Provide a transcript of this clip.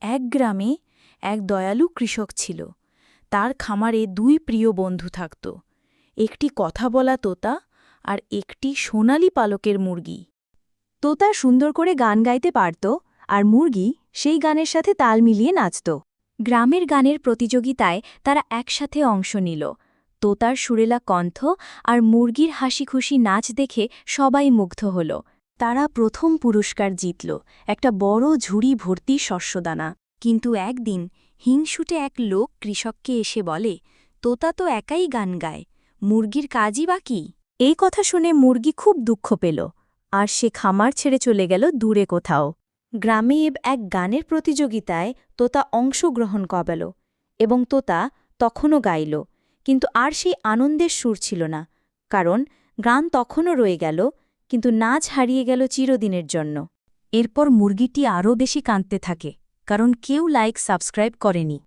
এক গ্রামে এক দয়ালু কৃষক ছিল। তার খামারে দুই প্রিয় বন্ধু থাকত, একটি কথা বলা তোতা আর একটি সোনালি পালকের মুরগি। তোতা সুন্দর করে গান গাইতে পারত, আর মুরগি সেই গানের সাথে তাল মিলিয়ে নাচত। গ্রামের গানের প্রতিযোগিতায় তারা একসাথে অংশ নিল। তোতার সুরেলা কণ্ঠ আর মুরগির হাসিখুশি নাচ দেখে সবাই মুগ্ধ হল। তারা প্রথম পুরস্কার জিতল, একটা বড় ঝুড়ি ভর্তি শস্যদানা। কিন্তু একদিন হিংসুটে এক লোক কৃষককে এসে বলে, তোতা তো একাই গান গায়, মুরগির কাজই বা কি? এই কথা শুনে মুরগি খুব দুঃখ পেল, আর সে খামার ছেড়ে চলে গেল দূরে কোথাও। গ্রামে এক গানের প্রতিযোগিতায় তোতা অংশগ্রহণ করাল, এবং তোতা তখনও গাইল, কিন্তু আর সেই আনন্দের সুর ছিল না, কারণ গান তখনও রয়ে গেল, কিন্তু নাচ হারিয়ে গেল চিরদিনের জন্য। এরপর মুরগিটি আরও বেশি কাঁদতে থাকে, কারণ কেউ সাবস্ক্রাইব করেনি।